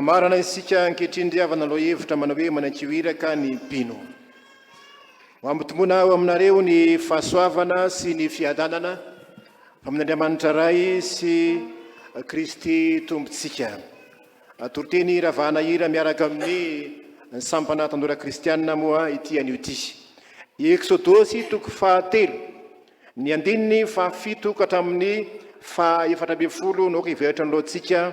Mamarana isika ankehitrindriavana aloha hevitra manao hoe manankihoiraka ny mpino. Mampitomboana ao aminareo ny fahasoavana sy ny fiadanana amin'Andriamanitra ray sy Kristy tompontsika. Toroteny ravahana hira miaraka amin'ny sampana tanora kristianina moa ity anio ity. Eksodosy toko 4 ny andininy 7 ka hatramin'ny 410 no iveratra ny loantsika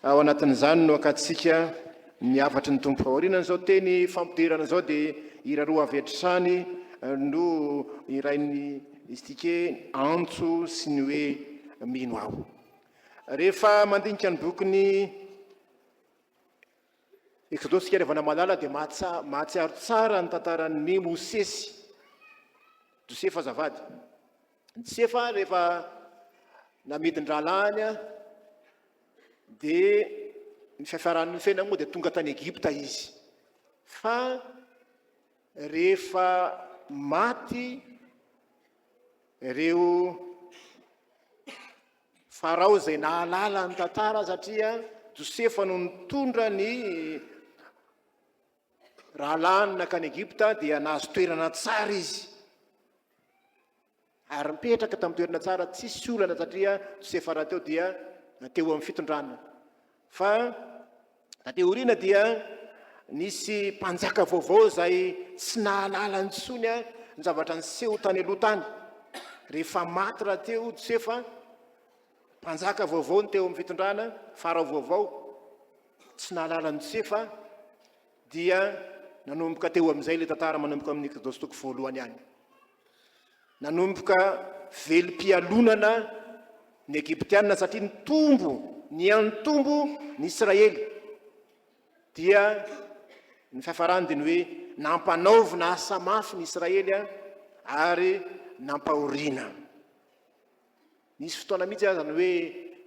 ao anatin'izany no akatsika ny afatry ny tompo. Aoriana zao teny fampidirana zao dia hira roa avy hatrany no irainy istike antso sy ny hoe mino aho. Rehefa mandinika ny bokyny Eksodosy kiarevana malala dia mahatsiaro tsara ny tantaran'ny Mosesy. Josefa azavady. Josefa rehefa namidin-dralany dia ny fiafaran'ny fiainana moa dia tonga tany Egypta izy. Fa rehefa maty ireo farao izay nahalala ny tantara satria Josefa no nitondra ny rahalany nakany Egypta dia nahazo toerana tsara izy. Ary mipetraka tamin'ny toerana tsara tsisy olana satria Josefa raha teo dia teo amin'ny fitondrana. Fa teo aoriana dia nisy mpanjaka vaovao izay tsy nahalala intsony ny zavatra niseho tany aloha tany. Rehefa maty raha teo Josefa, mpanjaka vaovao ny teo amin'ny fitondrana, farao vaovao tsy nahalala ny Josefa dia nanomboka teo amin'izay ilay tantara manomboka amin'ny Eksodosy toko 1 ihany. Nanomboka velim-pialonana ny Egyptianina satria ny antombo ny Israely dia ny fiafarany dia ny hoe nampanaovina asa mafy ny Israely ary nampahoriana. Nisy fotoana mihitsy aza ny hoe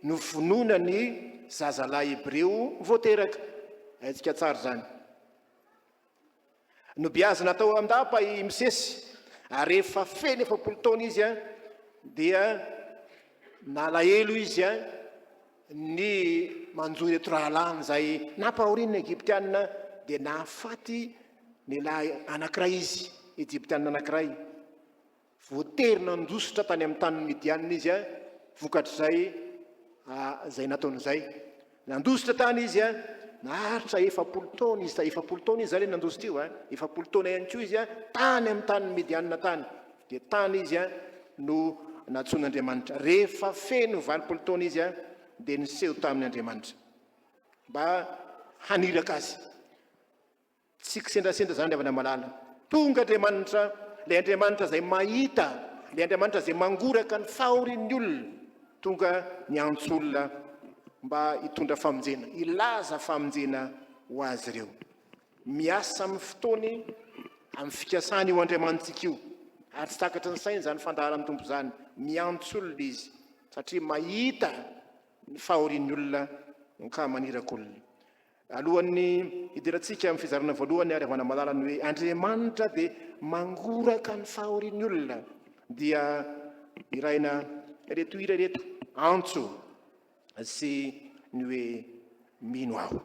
novonoina ny zazalahy Hebreo voateraka. Aitsika tsara zany. Nobiazy natao andapa i Mosesy ary rehefa feno 70 taona izy dia nalahelo izy ny manjoy reto rahalany izay nampahoriana ny Egyptianina dia nahafaty ny lahy anankiray izy, Egyptianina anankiray. Voatery nandositra tany amin'ny tany Midianina izy vokatr'izay izay nataon'izay. Nandositra tany izy naharitra 70 taona izy. 70 taona izy zany nandositra io 70 taona ihany koa izy tany amin'ny tany Midianina tany. Dia tany izy no natsoin'Andriamanitra. Rehefa feno 20 taona izy dia niseho tamin'ny Andriamanitra mba haniraka azy. Tsy kisendrasendra zany avana malala. Tonga Andriamanitra, ilay Andriamanitra izay mahita, ilay Andriamanitra izay mangoraka ny fahorian'ny olona, tonga niantso olona mba hitondra famonjena, ilaza famonjena ho azy ireo. Miasa amin'ny fotoany amin'ny fikasany io Andriamanitsika io. Ary tsy takatra ny sainy zany fandaharan'ny tompo zany. Miantso olona izy satria mahita ny fahorian'ny olona ka maniraka olona. Alohan'ny hidirantsika amin'ny fizarana voalohany ary avana malala ny hoe Andriamanitra dia mangoraka ny fahorian'ny olona dia iraina reto hira reto antso sy ny hoe mino aho.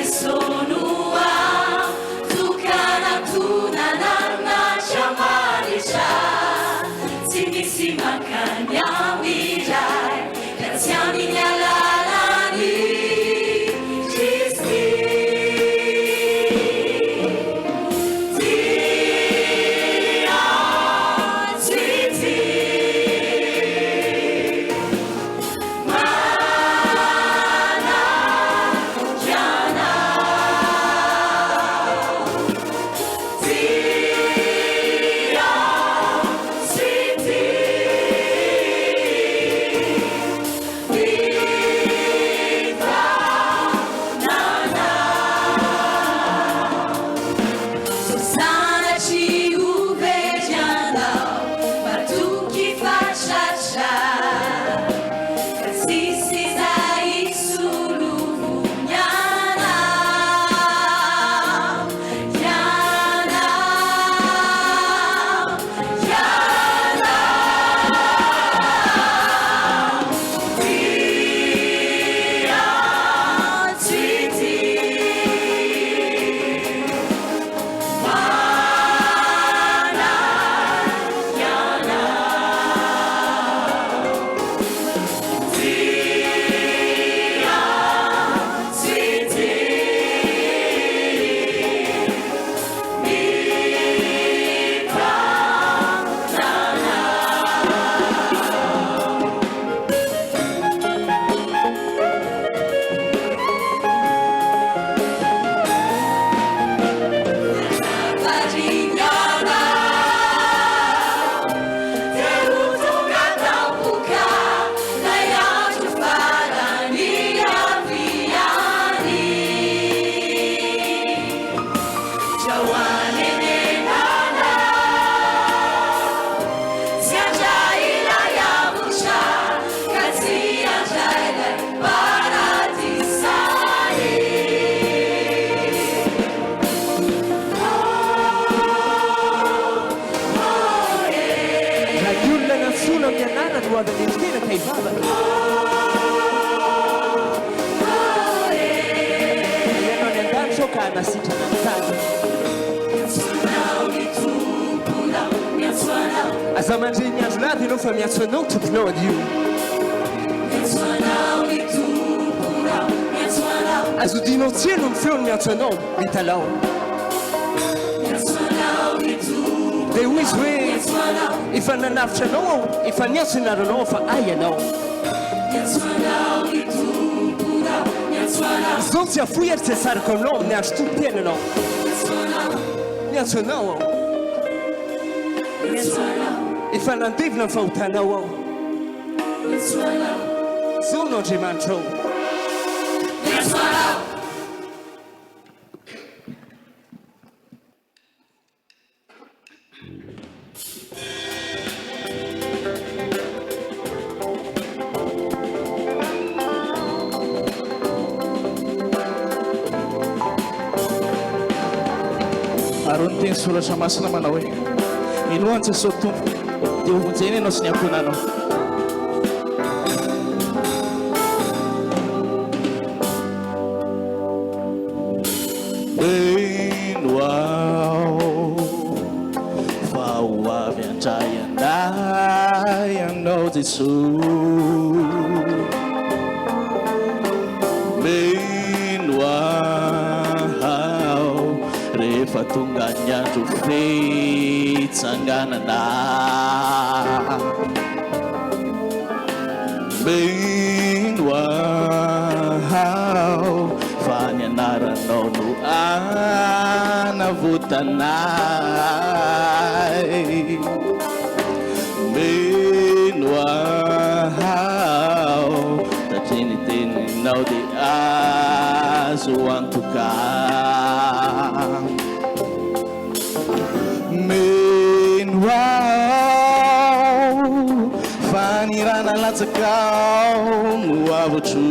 Sono a tu kana tu na na na chamar na sitrana tany aza mandre ny andro lavy ianao fa miatso anao tomponao adio azodinao tseno ny feony miatso anao mitalao dia hoy izy hoe efa nanavitra anao ao efa niatso inaranao fa ay anao zao tsy afoy ary tsy asaraka aminao amin'ny andro tompo-piaina anao miatso anao ao efa nandevina ny fahotanao ao zao no Andriamanitra ao ary ny teny soratra masina manao hoe minoany Jesosy tompo dia hovonjeny ianao sy ny ankonanao eno ao fa ho avy andray anay ianao Jesosy meno ao rehefa tonga ny andro fitsanganana meno ao fa ny anaranao no anavotanay meno ao satria ny teninao dia azo antoka meno ao fa ny rana latsakao no avotro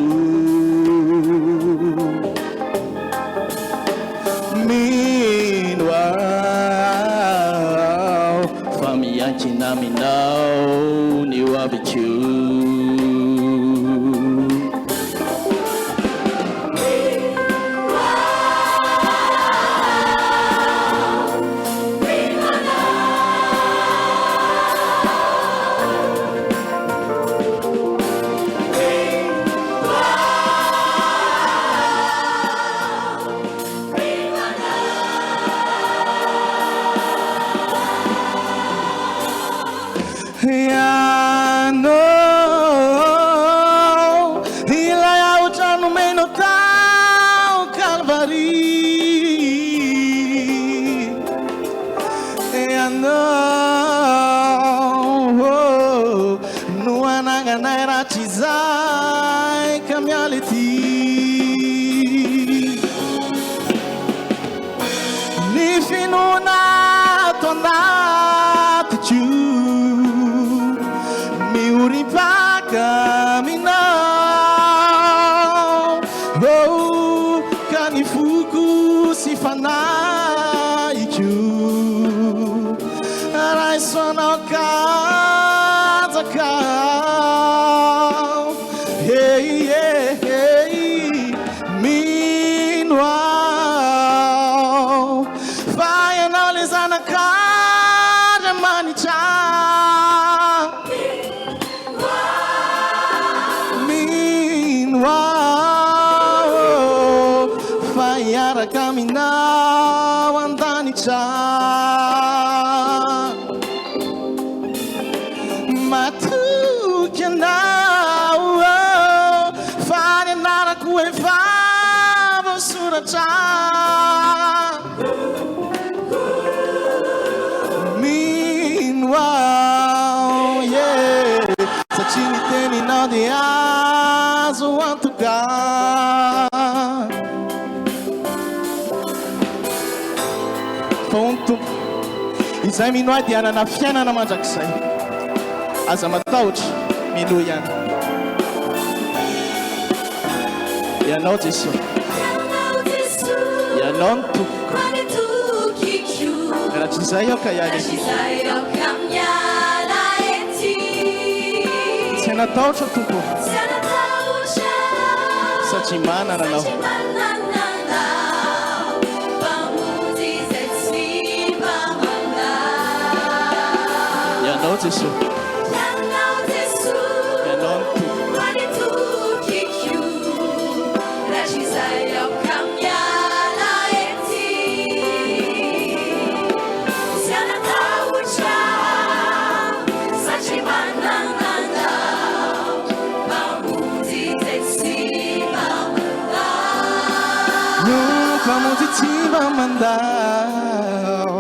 meno ao fa miankina aminao ny avitro izay mino dia anana fiainana mandrakizay aza matahotra mino ihany ianao Jesosy ianao ny tompoko raha tsy izay aoka ihany tsy anatahotra tompo satria manana anao Jesús. Mandau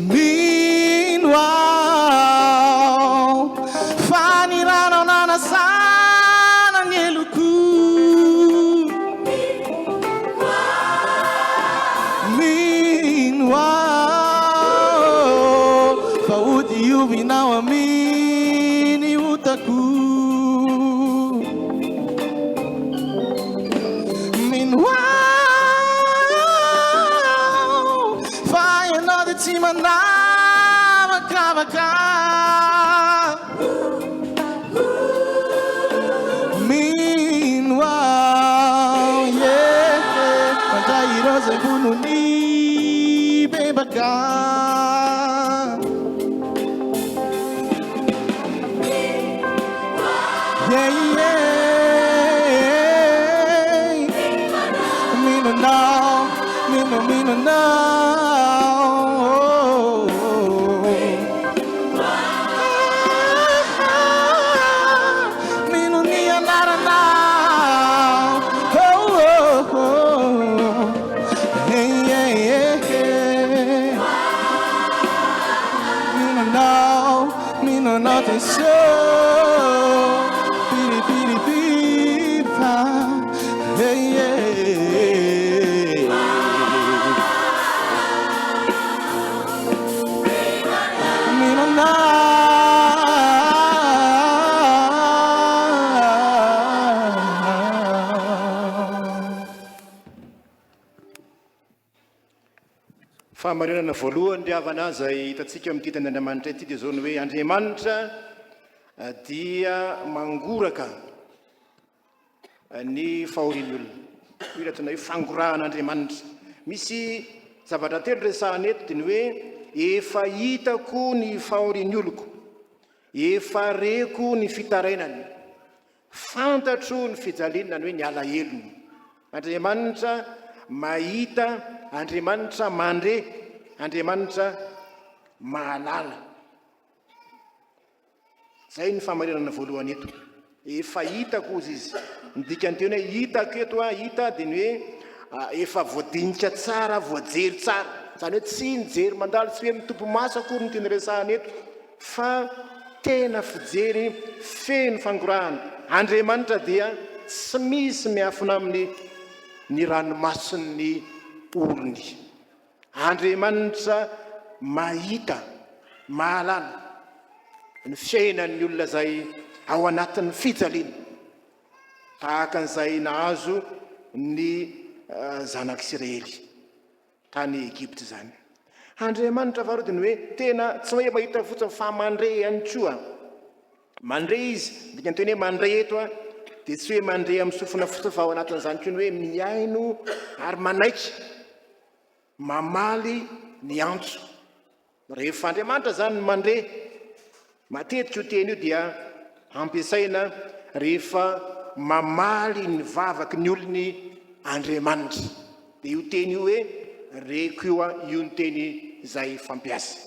minuau fanilano nana sana ngeluku minuau faudi ubinawa mini utaku minuau Timanama kavaka meanwhile yeah Matairo se bunu ni bebaka yeah Mino now nothing so piri piri pipa hey minona famarinana voalohany dia avana zay hitatsika amin'ny titany Andriamanitra ity dia zao ny hoe Andriamanitra dia mangoraka ny fahorian'ny olona. Io ratana hoe fangorahan'Andriamanitra. Misy zavatra telo resahana eto dia ny hoe efa hitako ny fahorian'ny oloko, efa reko ny fitarainany, fantatro ny fijaliana ny hoe ny alahelony. Andriamanitra mahita, Andriamanitra mandre, Andriamanitra mahalala. Zay ny famarinana voalohany eto. Efa hitako ozy izy. Ny dikany hoe hitako eto hita dia ny hoe efa voadinika tsara, voajery tsara. Zany hoe tsy nijery mandalo, tsy hoe mitompo maso akory ny tiany resahana eto, fa tena fijery feno fangorahana. Andriamanitra dia tsy misy miafina amin'ny ny ranomason'ny olony. Andriamanitra mahita, mahalala ny fiainan'ny olona zay ao anatin'ny fijaliana, tahaka an'izay nahazo ny zanak'Israely tany Egypte zany. Andriamanitra faharoa ny hoe tena tsy hoe mahita fotsiny fa mandre ihany koa. Mandre izy, dikany hoe mandre eto dia tsy hoe mandre amin'ny sofina fotsiny fa ao anatin'izany koa ny hoe miaino ary manaiky, mamaly ny antso. Rehefa Andriamanitra zany ny mandre, matetika io teny io dia ampiasaina rehefa mamaly ny vavaky ny olony Andriamanitra. Dia io teny io hoe reko io io ny teny izay fampiasa.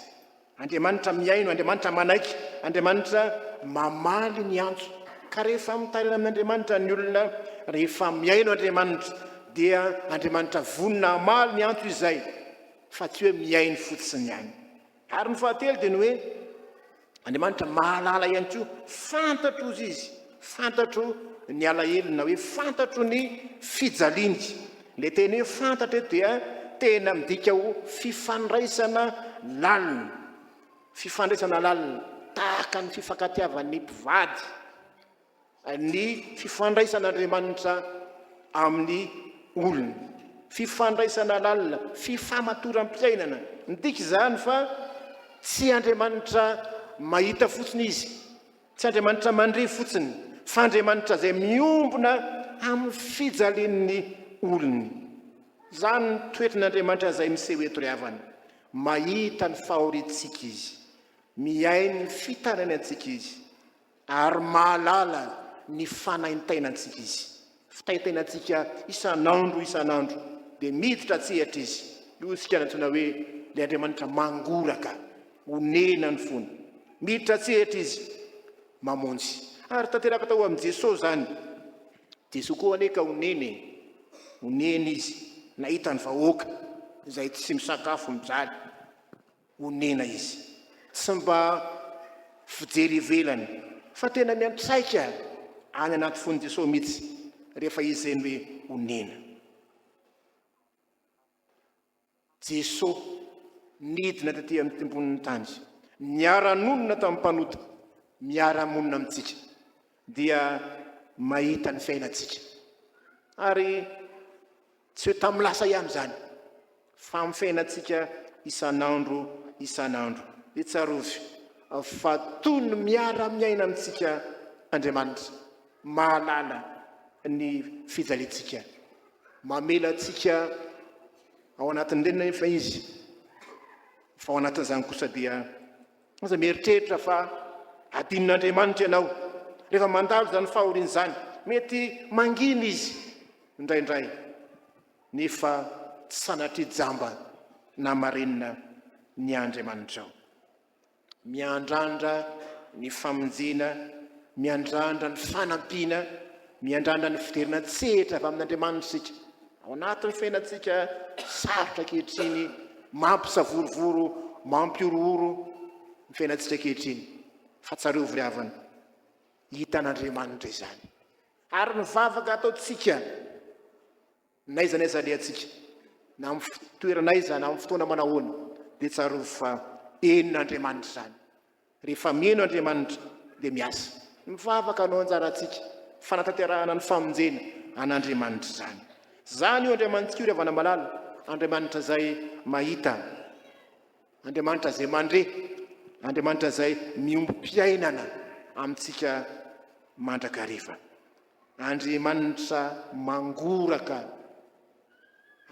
Andriamanitra miaino, Andriamanitra manaiky, Andriamanitra mamaly ny antso. Ka rehefa mitarina amin'Andriamanitra ny olona, rehefa miaino Andriamanitra dia Andriamanitra vonina hamaly ny antso izay, fa tsy hoe miaino fotsiny ihany. Ary ny fahatelo dia ny hoe Andriamanitra mahalala ihany koa, fantatro izy izy, fantatro ny alahelo na hoe fantatro ny fijaliany. Le teny hoe fantatra eto dia tena midika ho fifandraisana lalina, fifandraisana lalina tahaka ny fifankatiavan'ny mpivady, ny fifandraisan'Andriamanitra amin'ny olona, fifandraisana lalina, fifamatoram-piainana. Midika izany fa tsy Andriamanitra mahita fotsiny izy, tsy Andriamanitra mandre fotsiny, fa Andriamanitra zay miombona amin'ny fijalian'ny olony. Zany ny toetrin'Andriamanitra zay miseho eto ry havana, mahita ny fahoriantsika izy, miai ny fitarany antsika izy ary mahalala ny fanaintainantsika izy fitaitainantsika isan'andro dia miditra tsehatra izy io sika nantsona hoe le Andriamanitra mangoraka onena ny fony miditra tsehatra izy mamonjy ary tanteraka tao amin'i Jesosy zany Jesosy koa aneka onena izy nahita ny vahoaka izay tsy misakafo mijaly onena izy tsy mba fijery ivelany fa tena miantraika any anaty fony Jesosy mihitsy rehefa izy zany hoe onena Jesosy nidina taty amin'ny tempon'ny tany miara-nonona tamin'ny mpanota miara-monina amintsika dia mahita ny fiainantsika ary tsy hoe tamin'ny lasa ihany zany fa amin'ny fiainantsika isan'andro dia tsarovy fa toy ny miara-miaina amintsika Andriamanitra mahalala ny fijalintsika mamela antsika ao anatin'ny renina efa izy fa ao anatin'izany kosa dia aza mieritreritra fa adin'Andriamanitra ianao rehefa mandalo zany fahoriana zany mety mangina izy indraindray nefa tsy sanatry jamba na marenina ny Andriamanitra ao miandrandra ny famonjena miandrandra ny fanampiana miandrandra ny fiderina tsehatra avy amin'Andriamanitra sika ao anatin'ny fiainantsika sarotra kehitriny mampisavorovoro mampiorooro ny fiainantsika kehitriny fa tsareo viriavana hitan'Andriamanitra izany ary ny vavaka ataotsika naiza le atsika na amin'ny toerana iza na amin'ny fotoana manahoana dia tsareo fa enin'Andriamanitra zany rehefa mieno Andriamanitra dia miasa mivavaka anao anjara atsika fanatanterahana ny famonjena an'Andriamanitra zany io Andriamanitra io ravana malala Andriamanitra zay mahita Andriamanitra zay mandre Andriamanitra zay miompi-piainana amintsika mandrakariva Andriamanitra mangoraka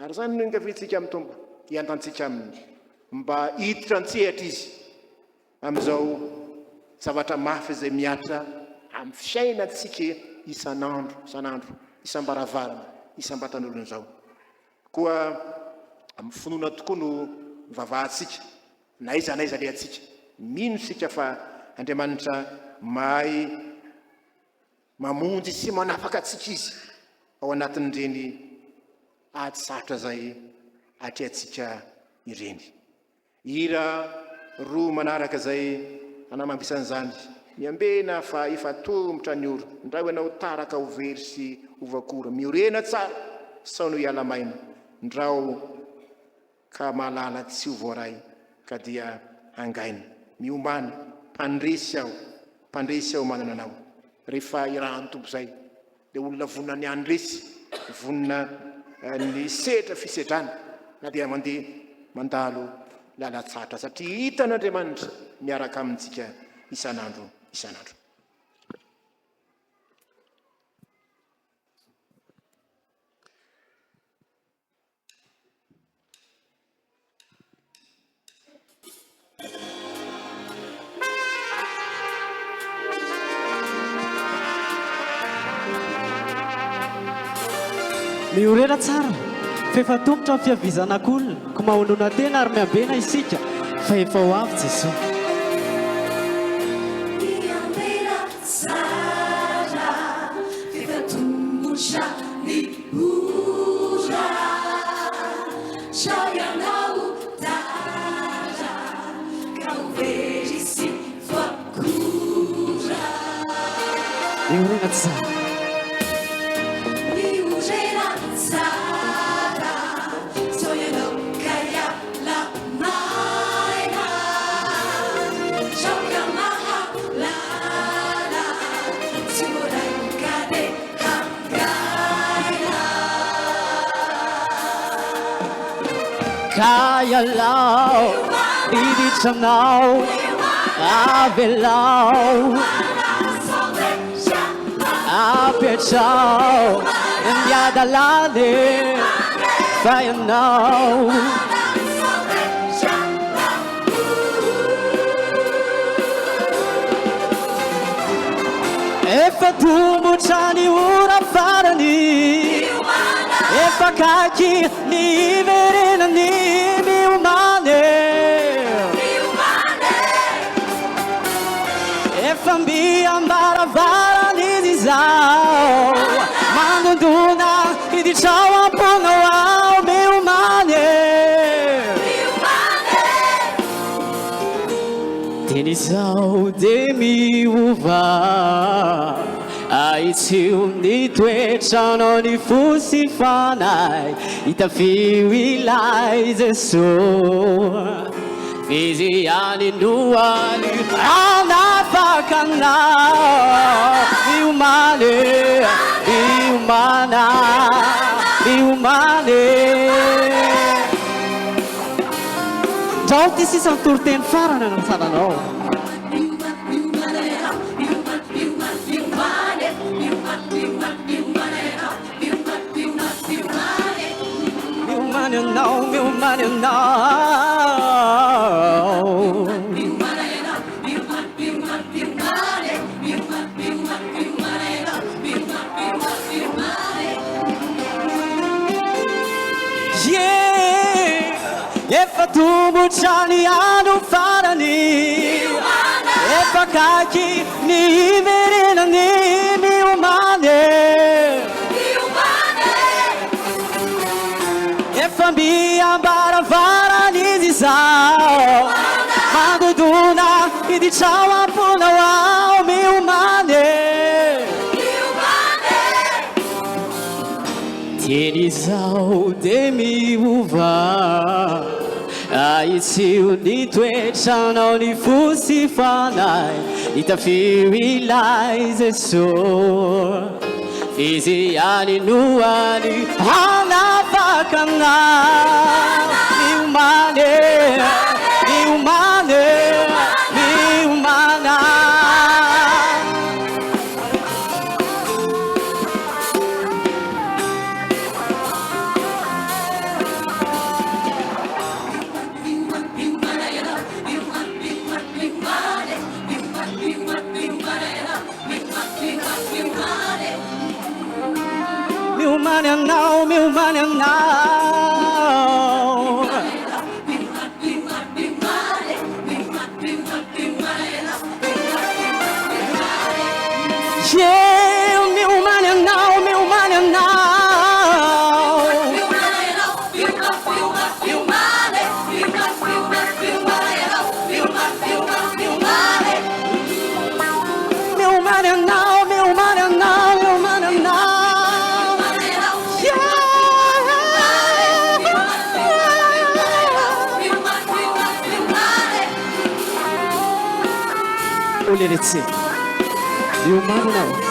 ary zany no ingavintsika amin'ny tombo hiantantsika aminy mba hiditra antsehatra izy amin'izao zavatra mafy izay miatra amin'ny fiainantsika isan'andro isam-baravarana isam-batan'olona izao koa amin'ny finoana tokoa no vavahantsika naiza le atsika mino sika fa Andriamanitra mahay mamonjy sy manafaka atsika izy ao anatin'ireny sarotra zay atry atsika ireny ira roa manaraka zay anamampisan'izany miambena fa efa tombotra ny oro ndray ianao taraka ho very sy ovakora miorena tsara sao no hiala maina ndrao ka malala tsy ho voaray ka dia angaina miombana mpandresy aho manana anao rehefa irahan'ny tompo zay dia olona vonina ny andresy vonina ny setra fisedrana na dia mandeha mandalo lalatsatra satria hitan'Andriamanitra miaraka amintsika isan'andro miorena tsara fa efa tombotra ny fiavizanak'olona ko mahonona tena ary miambena isika fa efa ho avy Jesosy miorena tsara Kaya lao, iditsanao, avelao, apiatsao, ndiadalane, fayanao. efa tumbotra ny ora farany efa kaiky ny iverenany miomany efa mbiambaravarany izy zao mandondona iditrao amponao ao miomany teny izao de miova aitsio ny toetranao ny fosy fanay itafio ilay Jesosy fizy aninoany anafakanao miomany miomana miomany drao ty sisa toroteny farany anao saranao miomany anao miomany anao efa tumbotra ny andro farany efa kaiky ny iverenany miomany efa mbiambaravarany izy zao mandondona iditrao amponao ao miomany teny izao de miova aitsio ny toetranao ny fosy fanay itafio ilay Jesosy fizy aninoany anafakanao miomany miomany miomana miomany anao miomany anao yeah miomany anao miomany anao miomany anao miomany anao miomany anao Oleretse miomany anao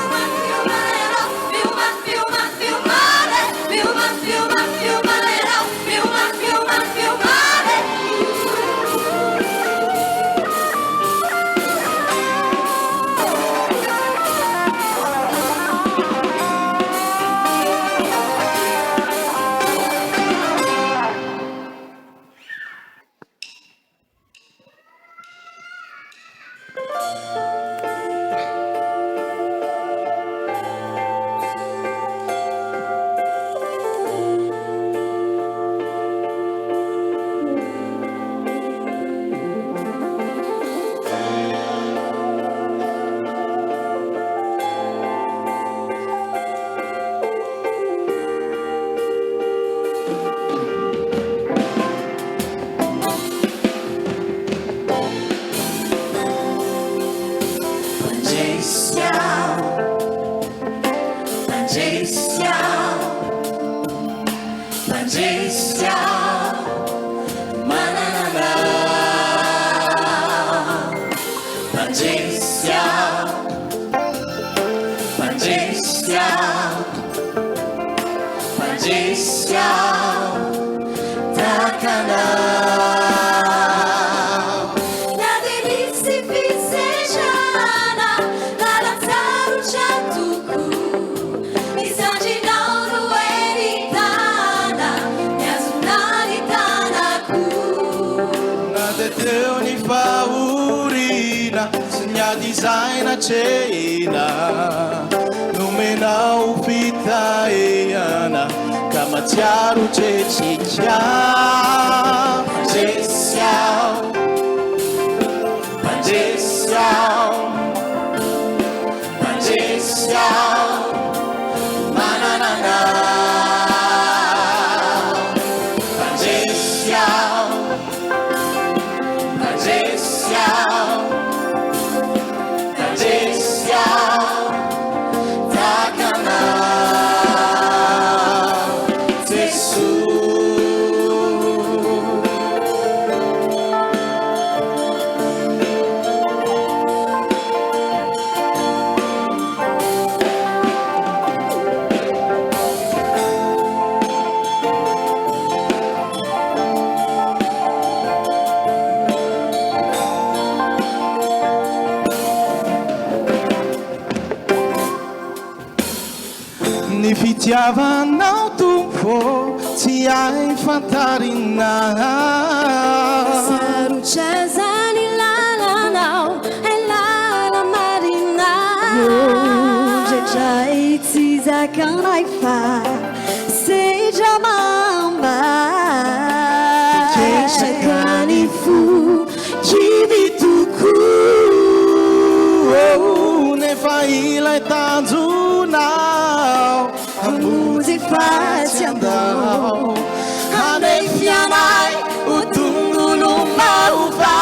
Design a cena Manao fitaeana ka matsiaro tretsika Mandesiao mananana Ny fitiavanao tompo tsy hay fantarina Sarotra zany lalanao ay lala marina Nondretray tsy zakanay fa sedra mamba Kesakany fo kidy tokoa Nefa ilay tanjonao Hamonjy fatsy andao Hanay fianay o tongolo maova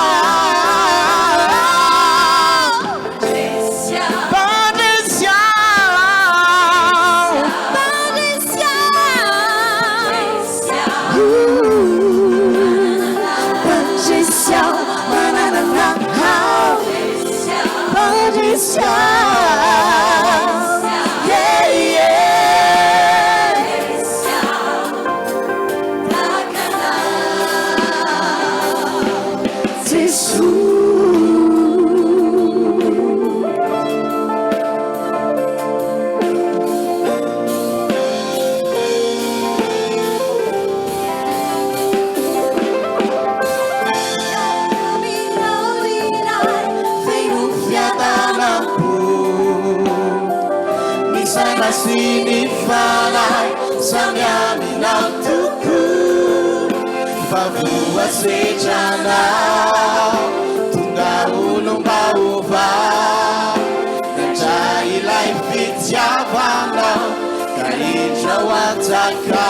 Sini fanay samiaminao tuku Favua sejana Tunga ulombaova Nandra ilay fitiavanao Kahitra wataka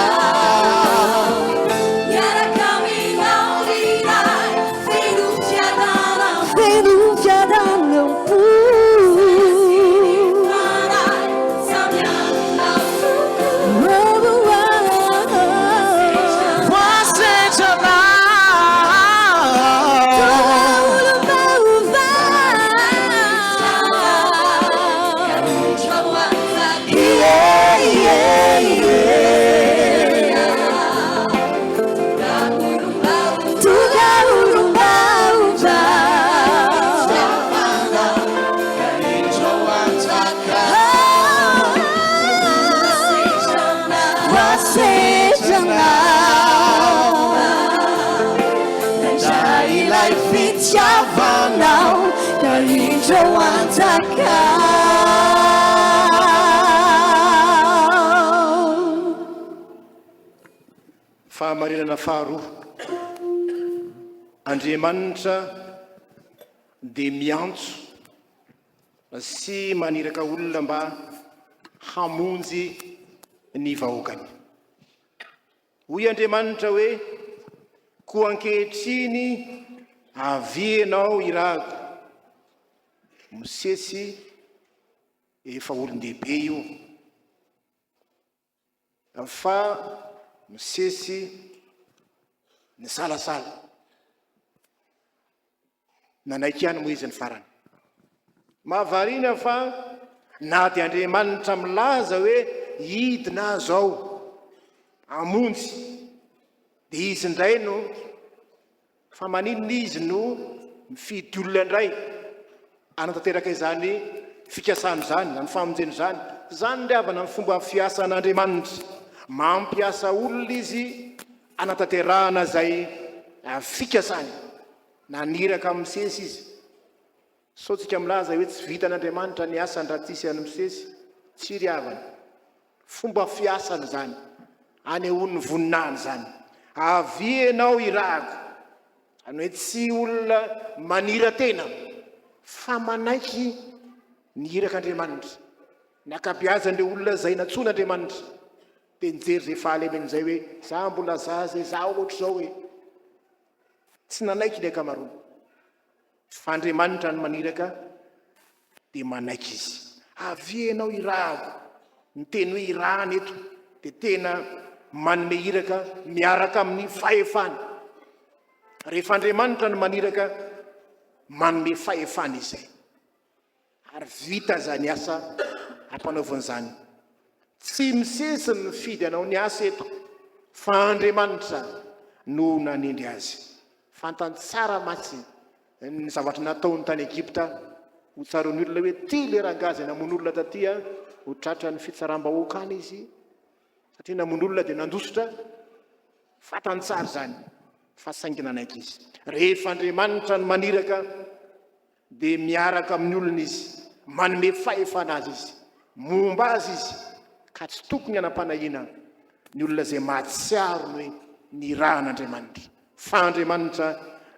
Chavanao kahitra wantakao Fahamarinana faharoa Andriamanitra dia miantso sy maniraka olona mba hamonjy ny vahoakany. Hoy Andriamanitra hoe koa ankehitriny avianao irako misesy efa olon-dehibe io fa misesy ny salasala nanaiky ihany Moizy ny farany mahavarina fa na dia Andriamanitra milaza hoe hidina zao amonjy dia izy indray no fa maninona izy no mifidy olona indray anatanteraka izany fikasana zany na ny famonjeny zany ny riavana ny fomba fiasan'Andriamanitra mampiasa olona izy anatanterahana zay fikasany naniraka amin'ny sesy izy so tsika milaza hoe tsy vitan'Andriamanitra ny asany raha tsisy any misesy tsy riavana fomba fiasany zany any ony voninany zany avianao irahako zany hoe tsy olona manira tena fa manaiky ny irak'Andriamanitra ny akabeazan'le olona zay natsoan'Andriamanitra de nijery zay fahalemenzay hoe za mbola zaza za ohatr' zao hoe tsy nanaiky ny akamaroany fa Andriamanitra ny maniraka de manaiky izy avianao irahako ny teny hoe irahany eto de tena manome iraka miaraka amin'ny fahefany rehefa Andriamanitra ny maniraka manome fahefany izay ary vita zany asa ampanaovan'izany tsy misesy ny fidy anao ny asa eto fa Andriamanitra no nanindry azy fantany tsara matsy ny zavatra nataony tany Egypta ho tsaron'ny olona hoe ty le rangazy namono olona tatya ho tratra ny fitsaram-bahoaka any izy satria namono olona de nandositra fantany tsara zany fa saingy nanaiky izy rehefa Andriamanitra ny maniraka de miaraka amin'ny olona izy manome fahefana azy izy momba azy izy ka tsy tokony anam-panahina ny olona zay mahatsiaro hoe ny rahan'Andriamanitra fa Andriamanitra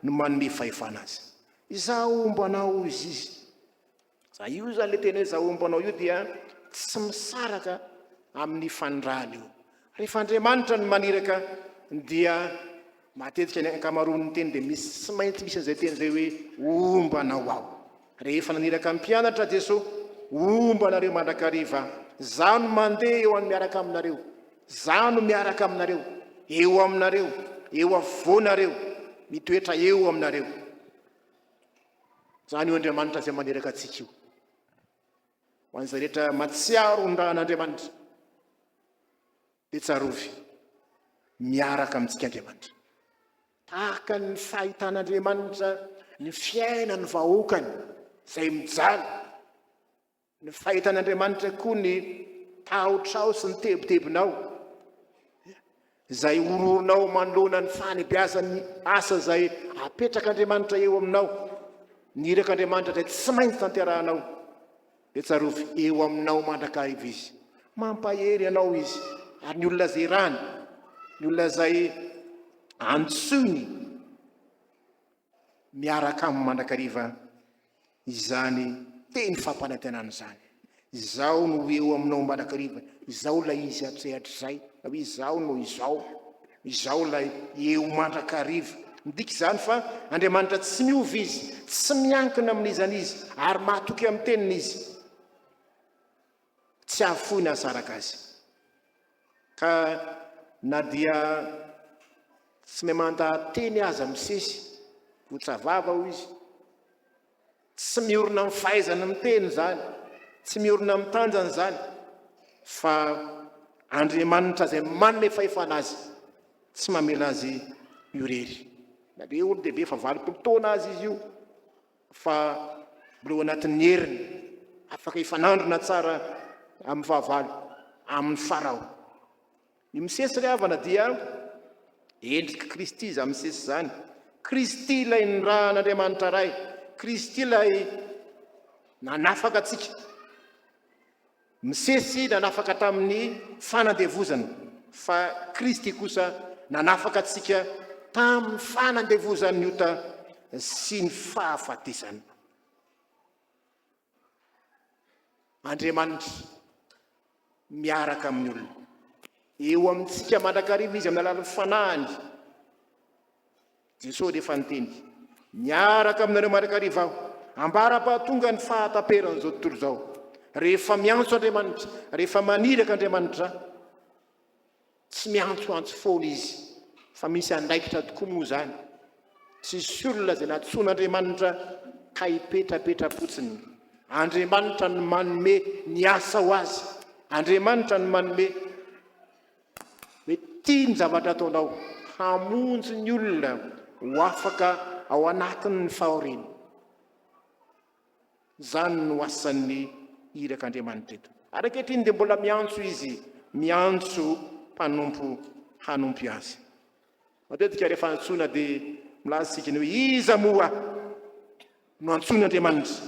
no manome fahefana azy iza ombo anao izy izy za io zany le tena hoe za ombo anao io dia tsy misaraka amin'ny fanirahany io rehefa Andriamanitra ny maniraka dia matetika ny ankamaroan'ny teny de misy tsy maintsy misy an'izay teny zay hoe ombo anao aho rehefa naniraka amin'ny mpianatra Jesosy ombo anareo mandrakariva za no mandeha eo any miaraka aminareo za no miaraka aminareo eo aminareo eo avoanareo mitoetra eo aminareo zany io Andriamanitra zay maneraka atsika io ho an'izay rehetra matsiaro ny rahan'Andriamanitra de tsarovy miaraka amintsika Andriamanitra tahaka ny fahitan'Andriamanitra ny fiaina ny vahoakany zay mijaly ny fahitan'Andriamanitra koa ny tahotrao sy ny tebotebonao zay ororonao manoloana ny fanabeazan'ny asa zay apetrak'Andriamanitra eo aminao ny irak'Andriamanitra zay tsy maintsy tanterahanao de tsarovy eo aminao mandrakariva izy mampahery anao izy ary ny olona zay rany ny olona zay antsoiny miaraka amin'ny mandrakariva izany teny fampanantenana zany izao no eo aminao mandrakariva izao la izy atrehatra zay na hoe izao no izao la eo mandrakariva midika izany fa Andriamanitra tsy miovy izy tsy miankina amin'izany izy ary mahatoky amin'ny teniny izy tsy afoy ny asaraka azy ka na dia tsy mahay mandahateny aza misesy votsavava ho izy tsy miorina amin'ny fahaizana miteny zany tsy miorina amin'ny tanjany zany fa Andriamanitra zay manome fahefana azy tsy mamela azy iorery na de olo dehibe fa 20 taona azy izy io fa mbola anatin'ny heriny afaka ifanandrona tsara amin'ny fahavalo amin'ny farao ny misesy riavana dia endrika Kristy izy amin'ny misesy zany Kristy ilay ny rahan'Andriamanitra ray Kristy ilay nanafaka atsika misesy nanafaka tamin'ny fanandevozana fa Kristy kosa nanafaka atsika tamin'ny fanandevozan'ny ota sy ny fahafatesana Andriamanitra miaraka amin'ny olona eo amintsika mandrakariva izy amin'ny alalan'ny fanahiny Jesosy rehefa niteny miaraka aminareo mandrakariva aho ambara-pahatonga ny fahataperan'izao tontolo zao rehefa miantso Andriamanitra rehefa maniraka Andriamanitra tsy miantsoantso foana izy fa misy andraikitra tokoa moa zany tsisy olona zay natsoan'Andriamanitra ka hipetrapetra-potsiny Andriamanitra ny manome ny asa ho azy Andriamanitra ny manome hoe tia ny zavatra ataonao hamonjy ny olona ho afaka ao anatin'ny fahoriana zany no asan'ny irak'Andriamanitra eto araketriny dia mbola miantso izy miantso mpanompo hanompy azy matetika rehefa antsoina dia milaza sika ny hoe iza moa no antsoin'Andriamanitra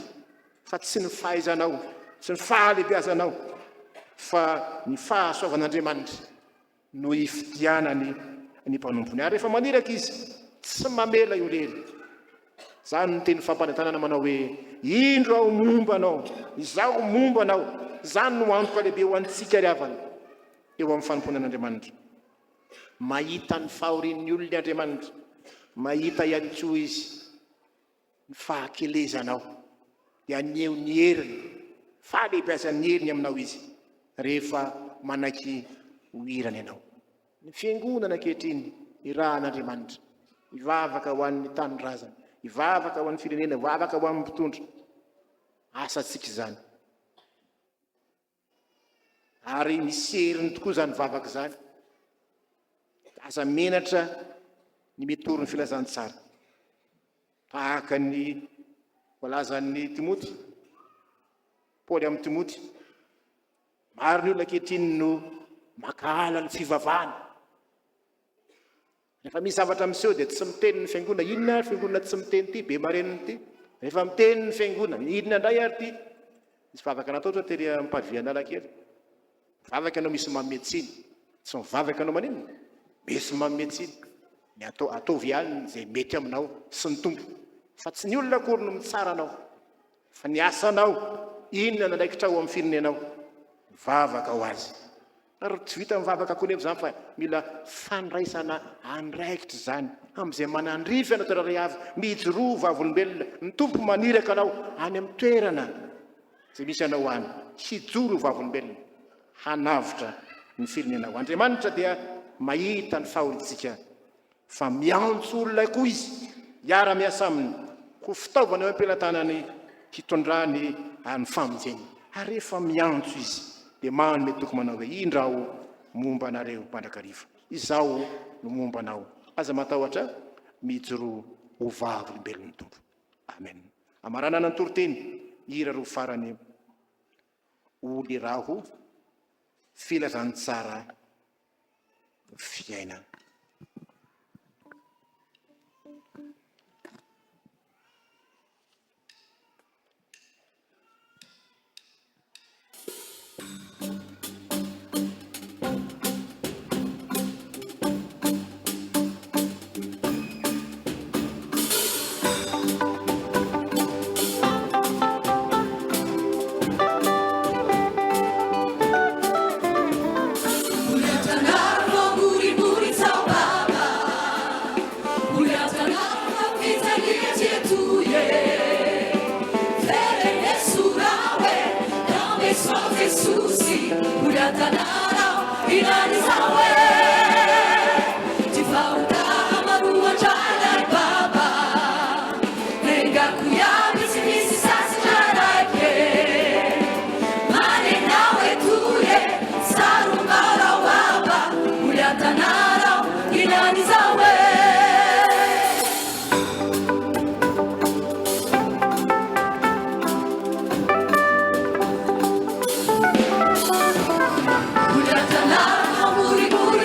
fa tsy ny fahaizanao tsy ny fahalebiazanao fa ny fahasoavan'Andriamanitra no ifidianany ny mpanompony. Ary rehefa maniraka izy tsy mamela io lery. Zany ny teny fampanentanana manao hoe indro aho momba anao, izaho momba anao. Zany no antoka lehibe ho antsika ry havana eo amin'ny fanomponan'Andriamanitra. Mahita ny fahorian'ny olon'ny Andriamanitra, mahita ihany koa izy ny fahakelezanao dia aneo ny heriny, fahalehibiazan'ny heriny aminao izy rehefa manaky hoirana ianao. Ny fiangonana ankehitriny irahan'Andriamanitra, ivavaka ho an'ny tanindrazana, ivavaka ho an'ny firenena, ivavaka ho amin'ny mpitondra. Asantsika izany. Ary misy heriny tokoa zany vavaka zany. Aza menatra ny metory ny filazantsara. Tahaka ny voalazan'ny Timoty, Paoly amin'ny Timoty. Maro ny olona ankehitriny no makahala ny fivavahana. Rehefa misy zavatra miseho dia tsy miteny ny fiangonana, inona fiangonana tsy miteny ty, be mareniny ty. Rehefa miteny ny fiangonana, inona indray ary ty. Misy vavaka natao ohatra tery ampavian'Analakely. Vavaka anao misy mametsiny, tsy mivavaka anao maninona, misy mametsiny. Ny ataovy ihany izay mety aminao sy ny tompo. Fa tsy ny olona akory no mitsara anao, fa ny asanao, inona nanaikitra ao amin'ny firenenao, vavaka ho azy. Ary tsy vita mivavaka koa nefa zany fa mila fandraisana andraikitra zany amin'izay manandrify anao toera ray avy, mijoroa vavolombelona, ny tompo maniraka anao any amin'ny toerana izay misy anao any, hijoro vavolombelona, hanavitra ny firenenao. Andriamanitra dia mahita ny fahorintsika, fa miantso olona koa izy hiara-miasa aminy ho fitaovana eo am-pelantanany hitondrany any famonjeny. Ary rehefa miantso izy dia manome toko manao hoe indra aho momba anareo mpandrakariva, izaho no momba anao. Aza matahotra mijoro ho vavolombelon'ny tompo. Amen. Amarana nantoroteny ira ro farany oleraho filazantsara fiainana. Muri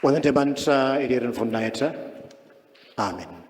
ho an'andriamanitra irerin'ny voninahitra amen.